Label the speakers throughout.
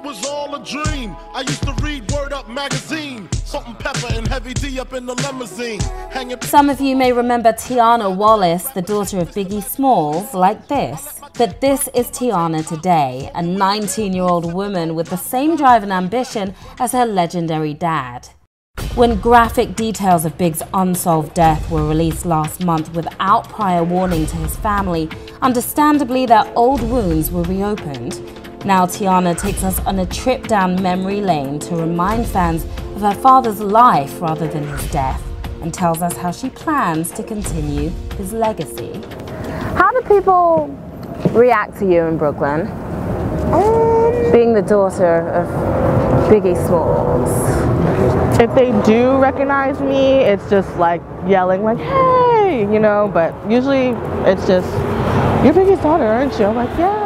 Speaker 1: it was all a dream. I used to read Word Up magazine. Salt and pepper and Heavy D up in the limousine. Hanging.
Speaker 2: Some of you may remember Tiana Wallace, the daughter of Biggie Smalls, like this. But this is Tiana today, a 19-year-old woman with the same drive and ambition as her legendary dad. When graphic details of Big's unsolved death were released last month without prior warning to his family, understandably their old wounds were reopened. Now Tiana takes us on a trip down memory lane to remind fans of her father's life rather than his death, and tells us how she plans to continue his legacy. How do people react to you in Brooklyn? Being the daughter of Biggie Smalls.
Speaker 3: If they do recognize me, it's just like yelling like, hey, you know, but usually it's just, you're Biggie's daughter, aren't you? I'm like, yeah.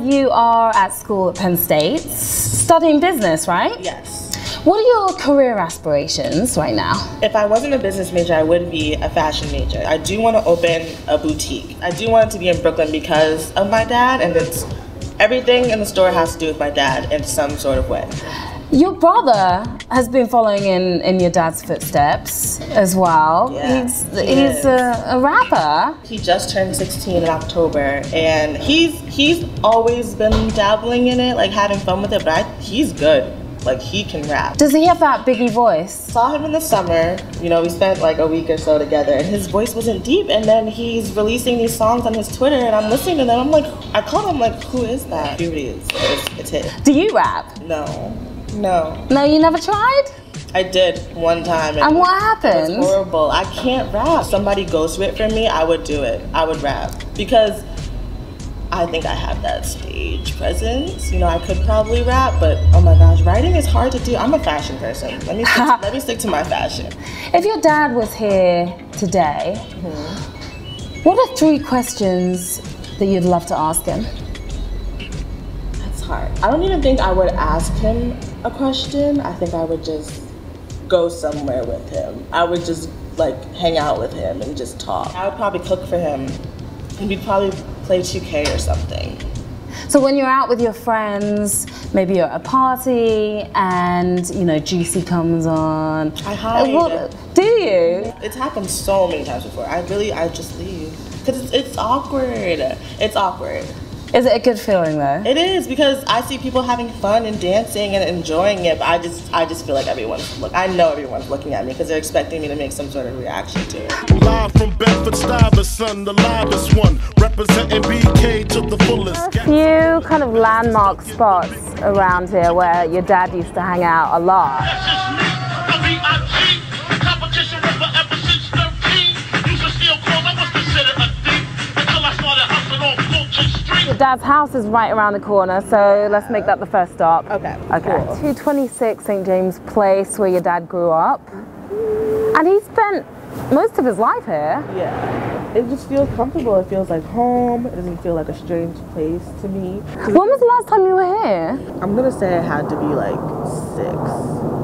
Speaker 2: You are at school at Penn State, studying business, right?
Speaker 3: Yes.
Speaker 2: What are your career aspirations right now?
Speaker 3: If I wasn't a business major, I would be a fashion major. I do want to open a boutique. I do want it to be in Brooklyn because of my dad, and it's everything in the store has to do with my dad in some sort of way.
Speaker 2: Your brother has been following in your dad's footsteps as well.
Speaker 3: Yeah,
Speaker 2: he's a rapper.
Speaker 3: He just turned 16 in October, and he's always been dabbling in it, like having fun with it, but he's good. Like, he can rap.
Speaker 2: Does he have that Biggie voice?
Speaker 3: Saw him in the summer, you know, we spent like a week or so together, and his voice wasn't deep, and then he's releasing these songs on his Twitter, and I'm listening to them, I'm like, I called him like, who is that? It's his.
Speaker 2: Do you rap?
Speaker 3: No.
Speaker 2: No, you never tried?
Speaker 3: I did one time.
Speaker 2: And what happened?
Speaker 3: It was horrible. I can't rap. If somebody ghostwrote for me, I would do it. I would rap. Because I think I have that stage presence. You know, I could probably rap, but oh my gosh, writing is hard to do. I'm a fashion person. Let me stick to my fashion.
Speaker 2: If your dad was here today, what are 3 questions that you'd love to ask him?
Speaker 3: That's hard. I don't even think I would ask him a question. I think I would just go somewhere with him. I would just like hang out with him and just talk. I would probably cook for him, and we'd probably play 2K or something.
Speaker 2: So when you're out with your friends, maybe you're at a party and, you know, Juicy comes on.
Speaker 3: I hide.
Speaker 2: Do you?
Speaker 3: It's happened so many times before. I just leave. Because it's awkward. It's awkward.
Speaker 2: Is it a good feeling though?
Speaker 3: It is, because I see people having fun and dancing and enjoying it, but I just feel like I know everyone's looking at me because they're expecting me to make some sort of reaction to it.
Speaker 1: Live from Bed-Stuy, son, the livest one, representing BK to the fullest.
Speaker 2: There are a few kind of landmark spots around here where your dad used to hang out a lot.
Speaker 4: That's just me, the B.I.G. Competition river ever since 13. Used to steal calls, I was considered a thief until I started hustling on Fulton Street.
Speaker 2: Your dad's house is right around the corner, so let's make that the first stop.
Speaker 3: Okay.
Speaker 2: Cool. 226 St. James Place, where your dad grew up. And he spent most of his life here.
Speaker 3: Yeah. It just feels comfortable. It feels like home. It doesn't feel like a strange place to me.
Speaker 2: When was the last time you were here?
Speaker 3: I'm gonna say it had to be like 6,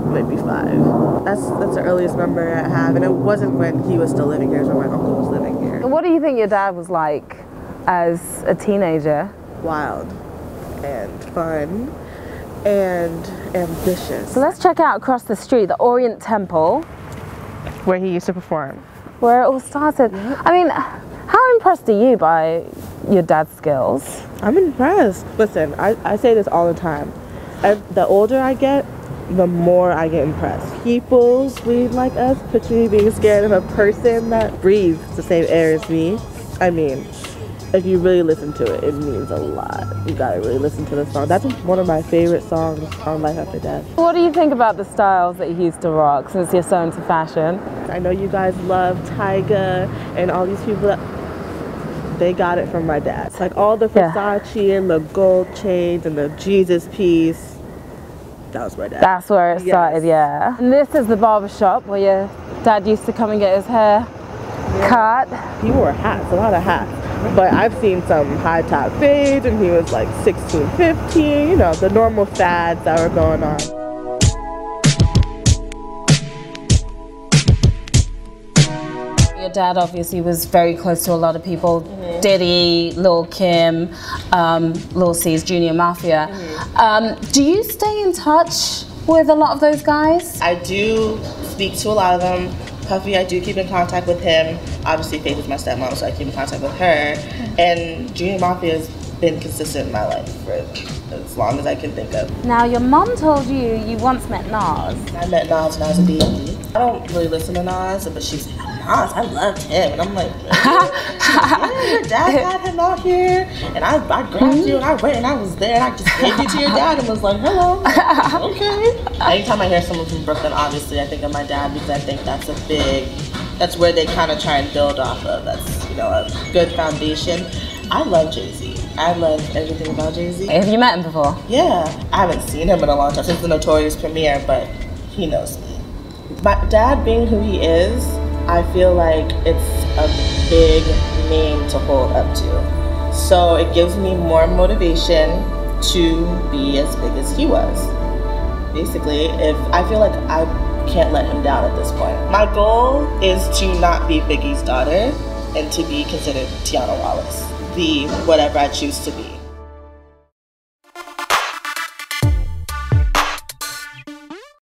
Speaker 3: maybe 5. That's the earliest memory I have, and it wasn't when he was still living here, it was when my uncle was living here.
Speaker 2: What do you think your dad was like as a teenager?
Speaker 3: Wild and fun and ambitious.
Speaker 2: So let's check out across the street, the Orient Temple,
Speaker 3: Where he used to perform.
Speaker 2: where it all started. I mean, how impressed are you by your dad's skills?
Speaker 3: I'm impressed. Listen, I say this all the time. The older I get, the more I get impressed. People scream like us, picture me being scared of a person that breathes the same air as me. I mean, if you really listen to it, it means a lot. You gotta really listen to the song. That's one of my favorite songs on Life After Death.
Speaker 2: What do you think about the styles that he used to rock, since you're so into fashion?
Speaker 3: I know you guys love Tyga and all these people that they got it from my dad. It's like all the Versace and the gold chains and the Jesus piece. That was my dad.
Speaker 2: That's where it started, yeah. And this is the barber shop where your dad used to come and get his hair cut.
Speaker 3: He wore hats, a lot of hats. But I've seen some high top fades and he was like 16, 15, you know, the normal fads that were going on.
Speaker 2: Your dad obviously was very close to a lot of people Diddy, Lil Kim, Lil C's Junior Mafia. Do you stay in touch with a lot of those guys?
Speaker 3: I do speak to a lot of them. Puffy, I do keep in contact with him. Obviously, Faith is my stepmom, so I keep in contact with her. And Junior Mafia has been consistent in my life for as long as I can think of.
Speaker 2: Now, your mom told you once met Nas.
Speaker 3: I met Nas when I was a baby. I don't really listen to Nas, but she's like, Nas, I loved him. And I'm like, really? Yeah, your dad got him out here. And I grabbed you and I went and I was there and I just gave you to your dad and was like, hello. Okay. Anytime I hear someone from Brooklyn, obviously I think of my dad because I think that's that's where they kind of try and build off of. That's, you know, a good foundation. I love Jay-Z. I love everything about Jay-Z.
Speaker 2: Have you met him before?
Speaker 3: Yeah. I haven't seen him in a long time, since the Notorious premiere, but he knows me. My dad being who he is, I feel like it's a big name to hold up to. So it gives me more motivation to be as big as he was. Basically, if I feel like I can't let him down at this point. My goal is to not be Biggie's daughter and to be considered Tiana Wallace. Be whatever I choose to be.